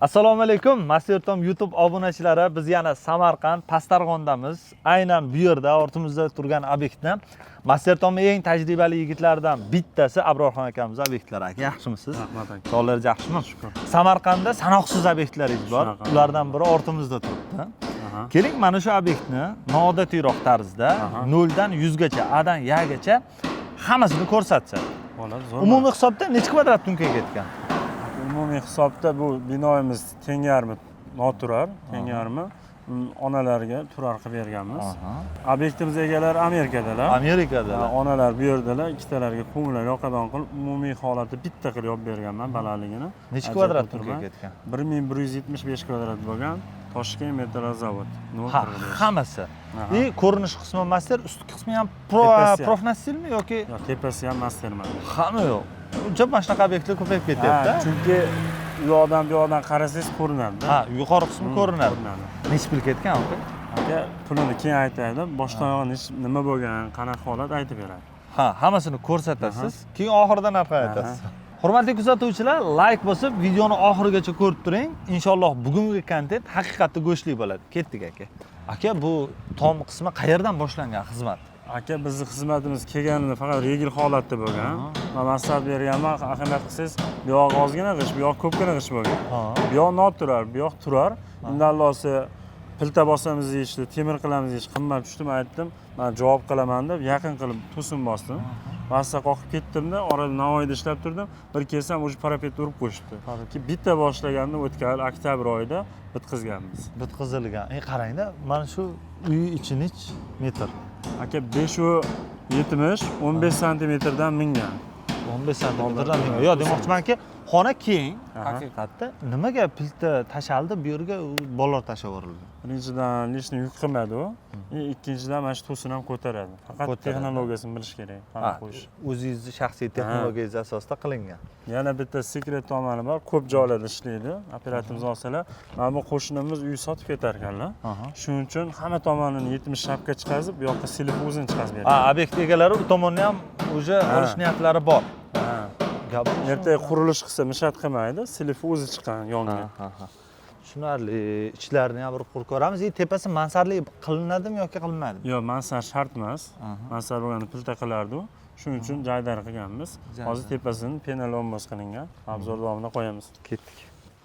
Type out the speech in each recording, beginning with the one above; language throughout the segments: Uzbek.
Assalomu alaykum, Mastertom YouTube obunachilari. Biz yana Samarqand Pastarg'ondamiz. Aynan bu yerda ortimizda turgan obyektni Mastertomning eng tajribali yigitlaridan bittasi Abrorxon akamiz obyektlari aka. Yaxshimisiz? Rahmat aka. Sog'lig'ingiz yaxshimi? Shukr. Samarqandda sanoqsiz obyektlaringiz bor. Ulardan biri ortimizda turibdi. Keling, mana shu obyektni noodatiyroq tarzda 0 dan 100 gacha, A dan Y gacha hammasini ko'rsatsak. Bo'ladi, zo'r. Umumiy hisobda necha kvadrat tunga ketgan? Umumiy hisobda bu binoyimiz teng yarmi noturar, teng yarmi onalarga turar qilib berganmiz. Obyektimiz egalari Amerikadalar. Amerikadalar. Onalar bu yerdalar, ikkitalarga ko'ngillar yoqadan qilib umumiy holatda bitta qilib yopib berganman balandligini. Necha kvadrat tunga ketgan? 1175 kvadrat bo'lgan. Toshkent metall zavod. Hammasi. Ko'rinish qismi master, ustki qismi ham profnasilmi yoki? Yo'q, tepasi ham masterman. Hamma yo'q. Uncha mana shunaqa obyektlar ko'payib ketyapti. Chunki u yoqdan qarasangiz ko'rinadi. Ha, yuqori qismi ko'rinadi. Necha pul ketgan aka? Aka, pulini keyin aytaydi. Boshdan oyog'i nima bo'lgan, qanaqa holat aytib beradi. Ha, hammasini ko'rsatasiz, keyin oxirida narx aytasiz. Hurmatli kuzatuvchilar, like bosib, videoni oxirigacha ko'rib turing. Inshaalloh bugungi kontent haqiqatda go'shtli bo'ladi. Ketdik aka. Aka, bu tom qismi qayerdan boshlangan xizmat? Aka, bizning xizmatimiz kelganida faqat regil holatda bo'lgan. Men maslahat berganman, ahamiyat qilsangiz, bu yoq ozgina g'ish, bu yoq ko'pgina g'ish bo'lgan. Bu yoq noturar, bu yoq turar. Indallosi pilta bosamiz deyishdi, temir qilamiz deyishdi, qimmat tushdim, aytdim. Men javob qilaman deb yaqin qilib to'sin bosdim. Massa qoqib ketdimda, orada Navoiyda ishlab turdim. Bir kelsam, o'sha parapet urib qo'yishdi. Bitta boshlaganda o'tgan oktyabr oyida bitqizganmiz. Bitqizilgan. Qarangda, mana shu uy ichini metr. Aka, 570 15 santimetrdan mingan. 15 santimetrdan mingan. Yo'q, demoqchimanki, xona keng. Haqiqatda nimaga pilta tashaldi, bu yerga bolalar tashab yuborildi? Birinchidan lishni yuk qilmadi u. Ikkinchidan mana shu to'sin ham ko'taradi. Faqat texnologiyasini bilish kerak, qanday qo'yish. O'zingizning shaxsiy texnologiyangiz asosida qilingan. Yana bitta sekret tomoni bor, ko'p joylarda ishlaydi. Operatorimiz olsalar, mana bu qo'shnimiz uy sotib ketar ekanlar. Shuning uchun hamma tomonini 70 shapka chiqazib, bu yoqqa silib o'zini chiqazib beradi. Obyekt egalari u tomonni ham o'sha olish niyatlari bor. Ertaga qurilish qilsa mishat qilmaydi, silib o'zi chiqqan yonga. Tushunarli. Ichlarini ham bir qurib ko'ramiz. Tepasi mansardli qilinadimi yoki qilinmadimi? Yo'q, mansard shart emas. Mansard bo'lganda pilta qilardi u. Shuning uchun joydar qilganmiz. Hozir tepasini penalomboz qilingan. Obzor davomida qo'yamiz. Ketdik.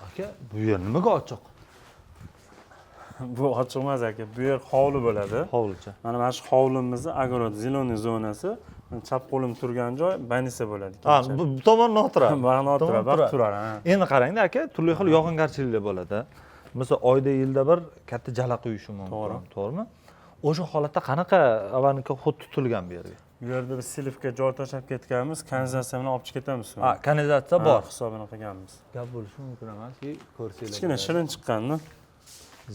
Aka, bu yer nimaga ochiq? Bu ochiq emas aka. Bu yer hovli bo'ladi. Hovlicha. Mana shu hovlimizni огород, зеленый zonasi. Chap qo'lim turgan joy banisa bo'ladi. Bu tomon noturar. Vaqt turar. Endi qarangda aka, turli xil yog'ingarchiliklar bo'ladi. Masalan, oyda yilda bir katta jala quyishi mumkin, to'g'rimi? O'sha holatda qanaqa avanika xud tutilgan bu yerga? Bu yerda biz silifga joy tashlab ketganmiz, kanalizatsiya bilan olib chiqib ketamiz. Kanalizatsiya bor. Hisobini qilganmiz. Gap bo'lishi mumkin emas, ko'rsanglar. Kichkina shirin chiqqanmi?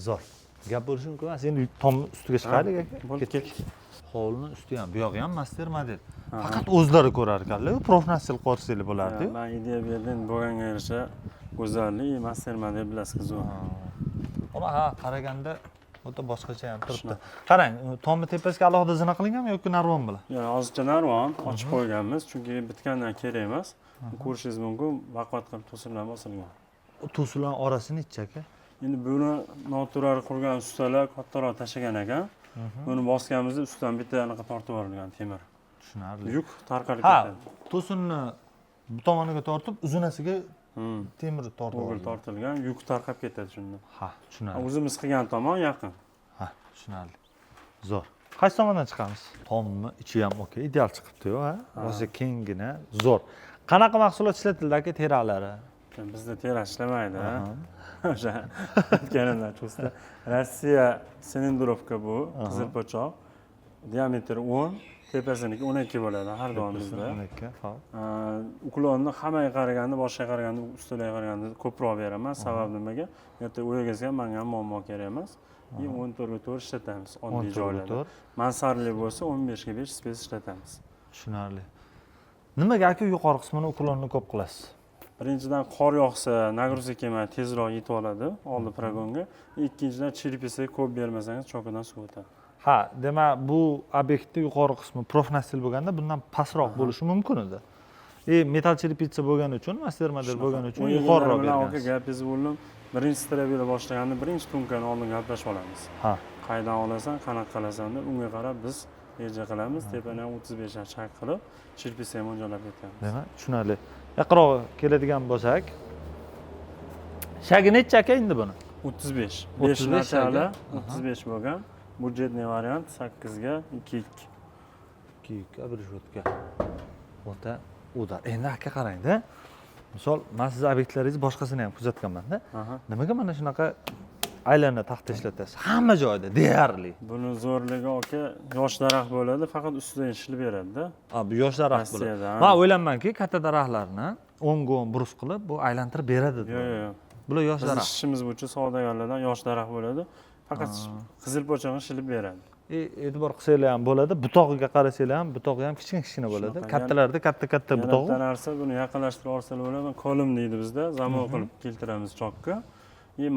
Zo'r. Gap bo'lishi mumkin emas. Endi tom ustiga chiqaylik aka. Bo'lib ketdik. Hovlini usti ham, bu yog'i ham master model. Faqat o'zlari ko'rar ekanlar, professional qo'rsanglar bo'lardi. Men ideya berdim, bo'lganga yarasha go'zallik, master model bilasiz zo'r. Ammo qaraganda o'ta boshqacha ham turibdi. Qarang, tomni tepasiga alohida zina qilinganmi yoki narvon bilan? Yo'q, hozircha narvon ochib qo'yganmiz, chunki bitgandan kerak emas. Ko'rishingiz mumkin, vaqt qilib to'sinlar bosilgan. To'sinlar orasini ichchi aka. Endi buni noturar qurgan ustalar kattaroq tashlagan ekan. Buni bosganimizda ustidan bitta anaqa tortib yuborilgan temir. Tushunarli. Yuk tarqalib ketadi. To'sinni bu tomoniga tortib, uzunasiga temir tortilgan, yuk tarqab ketadi shunda. Ha, tushunarli. O'zimiz qilgan tomon yaqin. Ha, tushunarli. Zo'r. Qaysi tomondan chiqamiz? Tommi ichi ham okey, ideal chiqibdi-ku, ha? O'zi kenggina, zo'r. Qanaqa mahsulot ishlatildi aka, teralari? Bizda tera ishlamaydi, ha. O'sha aytganimdan usta. Rossiya silindrovka bu, qizil po'choq. Diametri 10, tepasiniki 12 bo'ladi har doim bizda. 12, xo'p. Uklonni hammaga qaraganda, boshqa qaraganda, ustalarga qaraganda ko'proq beraman. Sabab nimaga? Erta o'yagizga menga ham muammo kerak emas. 14 ga 4 ishlatamiz oddiy joylarda. Mansardli bo'lsa 15 ga 5 space ishlatamiz. Tushunarli. Nimaga aka yuqori qismini uklonni ko'p qilasiz? Birinchidan qor yog'sa, nagruzka kelmay tezroq yetib oladi oldi progonga. Ikkinchidan chiripisi ko'p bermasangiz chokadan suv o'tadi. Ha, demak, bu obyektning yuqori qismi profnasil bo'lganda bundan pastroq bo'lishi mumkin edi. Metal cherepitsa bo'lgani uchun, master model bo'lgani uchun yuqoriroq bergansiz. Gapingiz bo'ldim. birinchi strabila boshlaganda birinchi tunkani oldin gaplashib olamiz. Ha. Qaydan olasan, qanaqa qilasan deb unga qarab biz reja qilamiz. Tepani ham 35 dan chak qilib, chirpisi ham mo'ljallab ketamiz. Demak, tushunarli. Yaqinroq keladigan bo'lsak, shagi necha aka endi buni? 35. 35 5 nachala shagi. 35 bo'lgan. Budjetniy variant 8 ga 2. 2 bir shotka. O'ta udar. Endi aka qarang-da. Misol, men siz obyektlaringiz boshqasini ham kuzatganman-da. Nimaga mana shunaqa aylana taxta ishlatasiz? Hamma joyda deyarli. Buni zo'rligi aka yosh daraxt bo'ladi, faqat ustidan shilib beradi-da. Ha, bu yosh daraxt bo'ladi. Rossiyada, ha. Men o'ylaymanki, katta daraxtlarni o'ng-o'ng burus qilib, bu aylantirib beradi. Yo'q. Bular yosh Biz daraxt. ishimiz bo'yicha savdogarlardan yosh daraxt bo'ladi. Faqat qizil po'chani shilib beradi. E'tibor qilsanglar ham bo'ladi. Butog'iga qarasanglar ham, butog'i ham kichkina bo'ladi. Shunaqa. Kattalarda katta butog'i. Yana narsa buni yaqinlashtirib olsalar bo'ladi. Kolim deydi bizda, zamon qilib keltiramiz chokka.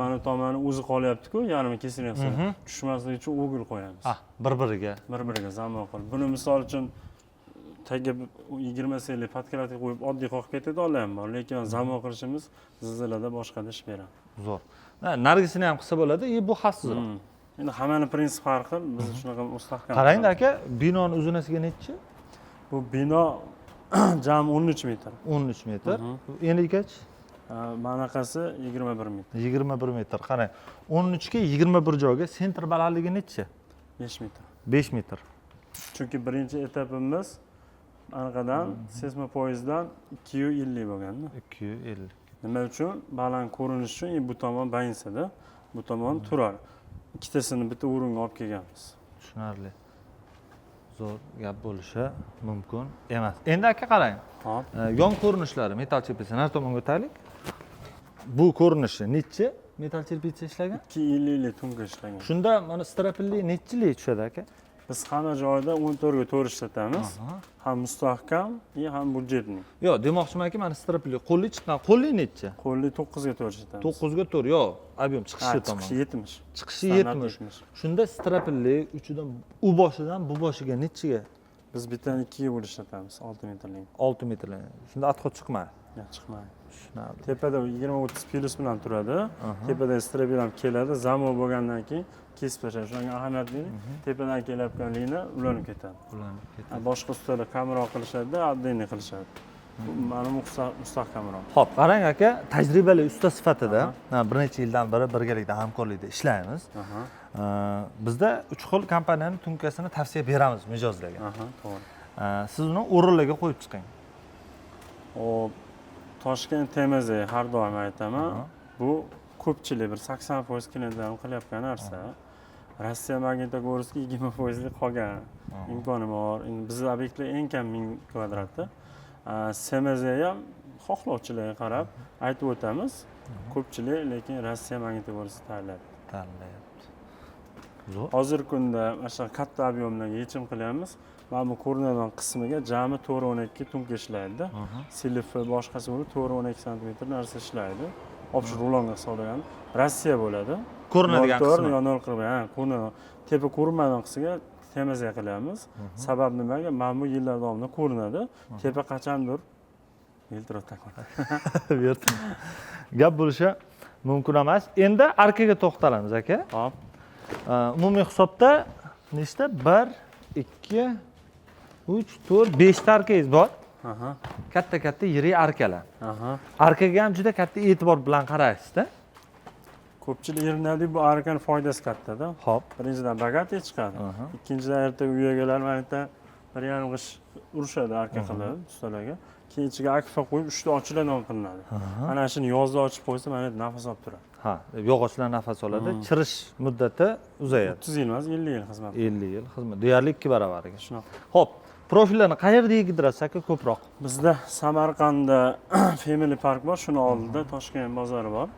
Mana tomoni o'zi qolyapti-ku, yarmi kesilyapti. Tushmasligi uchun o'g'il qo'yamiz. Ha, bir-biriga. Bir-biriga zamon qilib. Buni misol uchun tagiga 20 senlik podkratga qo'yib oddiy qoqib ketadi ham bor, lekin zamon qilishimiz zilzilada boshqada ish beradi. Zo'r. Nargisini ham qilsa bo'ladi, bu xavfsizroq. Endi hammani prinsip har xil, biz shunaqa mustahkam. Qarang aka, binoni uzunasiga necha? Bu bino jami 13 metr. 13 metr. Endigach Manaqasi 21 metr. 21 metr. Qarang, 13 ga 21 joyga sentr balandligi necha? 5 metr. 5 metr. Chunki birinchi etapimiz anaqadan seysmo poyezddan 250 bo'lganda. 250. Nima uchun? Baland ko'rinish uchun bu tomon bayinsada, bu tomon turar. Ikkitasini bitta o'ringa olib kelganmiz. Tushunarli. Zo'r gap bo'lishi mumkin emas. Endi aka qarang. Hop. Yon ko'rinishlari metal cherpitsa har tomonga o'taylik. Bu ko'rinishi necha metal cherpitsa ishlagan? 250 tunga ishlagan. Shunda mana strapilli nechilik tushadi aka? Biz hamma joyda 14 ga 4 ishlatamiz. Ham mustahkam, ham budjetli. Yo'q, demoqchimanki, mana strapilli qo'lli chiqqan. Qo'lli necha? Qo'lli 9 ga 4 ishlatamiz. 9 ga 4. Yo'q, ob'em chiqishi tomon. Chiqishi 70. Chiqishi 70. Shunda strapilli uchidan u boshidan bu boshiga nechiga? Biz bittani 2 ga bo'lib ishlatamiz, 6 metrlik. 6 metrlik. Shunda atxot chiqmaydi. Yo'q, chiqmaydi. Tushunarli. Tepada 20-30 plus bilan turadi. Tepada strabil ham keladi. Zamo bo'lgandan keyin kesib tashlashga shunga ahamiyat bering. Tepadan kelayotgan lina ulanib ketadi. Ulanib ketadi. Boshqa ustalar kamroq qilishadi, oddiy qilishadi. Mana mustahkamroq. Xo'p, qarang aka, tajribali usta sifatida bir necha yildan beri birgalikda hamkorlikda ishlaymiz. Bizda 3 xil kompaniyaning tunkasini tavsiya beramiz mijozlarga. To'g'ri. Siz uni o'rinlarga qo'yib chiqing. Toshkent TMZ har doim aytaman. Bu ko'pchilik bir 80% klientlarning qilayotgan narsa. Rossiya Magnitogorskda 20% qolgan imkoni bor. Endi bizning obyektlar eng kam 1000 kvadratda. SMZ ham xohlovchilarga qarab aytib o'tamiz. Ko'pchilik lekin Rossiya Magnitogorskni tanlayapti. Zo'r. Hozirgi kunda mana katta ob'yemlarga yechim qilyapmiz. Mana bu ko'rinadigan qismiga jami 4-12 tunga ishlaydi. Silifi boshqasi bo'lib 4-12 sm narsa ishlaydi. Olib shu rulonga hisoblaganda Rossiya bo'ladi. Ko'rinadigan qismi. Yo 0.40, ha, ko'rinadi. Tepa ko'rinmaydigan qismiga temaza qilyapmiz. Sabab nimaga? Mana bu yillar davomida ko'rinadi. Tepa qachondir yiltirab taqadi. Gap bo'lishi mumkin emas. Endi arkaga to'xtalamiz aka. Hop. Umumiy hisobda nechta? 1 2 3 4 5 ta arkangiz bor. Katta yirik arkalar. Arkaga ham juda katta e'tibor bilan qaraysiz-da. Ko'pchilik erinadi, bu arkani foydasi kattada. Xo'p. Birinchidan bagati chiqadi. Ikkinchidan ertaga uy egalari mana 1,5 g'ish urishadi arka qilib ustalarga. Keyin ichiga akfa qo'yib 3 ta ochiladigan qilinadi. Mana shuni yozda ochib qo'ysa mana nafas olib turadi. Ha, yog'ochlar nafas oladi, chirish muddati uzayadi. 30 yil emas, 50 yil xizmat. 50 yil xizmat. Deyarli 2 baravariga. Shunaqa. Xo'p, profillarni qayerda yegidirasiz aka ko'proq? Bizda Samarqandda Family Park bor, shuni oldida Toshkent bozori bor.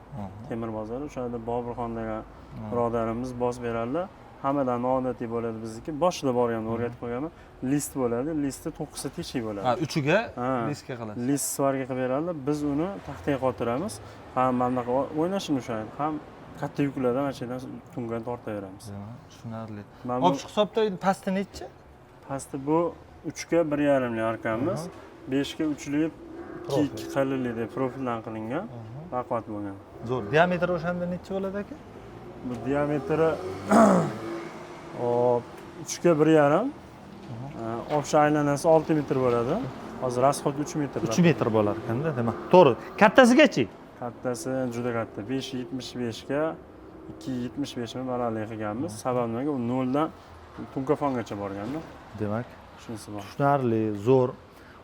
Temir bozori, o'sha yerda Boburxon degan birodarimiz bosib beradilar. Hammadan noodatiy bo'ladi bizniki. Boshida borganimda o'rgatib qo'yganman. List bo'ladi, listda 9 ta teshik bo'ladi. Ha, uchiga listga qilasiz. List svarga qilib beradilar. Biz uni taxtaga qotiramiz. Ham bunaqa o'ynashini o'shaydi. Ham katta yuklardan achadan tunga tortaveramiz. Tushunarli. Obchi hisobda pasti necha? Pasti bu 3 ga 1,5 arkamiz, 5 ga 3lik 2 qalinlikda profildan qilingan baquvvat bo'lgan. Zo'r. Diametri o'shanda necha bo'ladi aka? Bu diametri hop 3 ga 1,5. Общий aylanasi 6 metr bo'ladi. Hozir расход 3 metr. 3 metr bo'lar ekanda, demak. To'g'ri. Kattasigachi? Kattasi juda katta. 5,75 ga 2,75 mi balandlik qilganmiz. Sababi nima? U 0 dan tunkafongacha borganda. Demak, Shunisi bor. tushunarli, zo'r.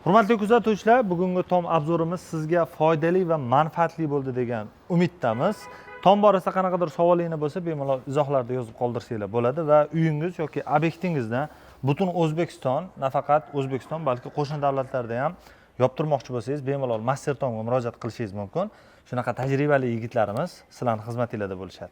Hurmatli kuzatuvchilar, bugungi tom obzorimiz sizga foydali va manfaatli bo'ldi degan umiddamiz. Tom borasida qanaqadir savolingiz bo'lsa, bemalol izohlarda yozib qoldirsanglar bo'ladi va uyingiz yoki obyektingizda butun O'zbekiston, nafaqat O'zbekiston, balki qo'shni davlatlarda ham yoptirmoqchi bo'lsangiz, bemalol Master Tomga murojaat qilishingiz mumkin. Shunaqa tajribali yigitlarimiz sizlarning xizmatingizda bo'lishadi.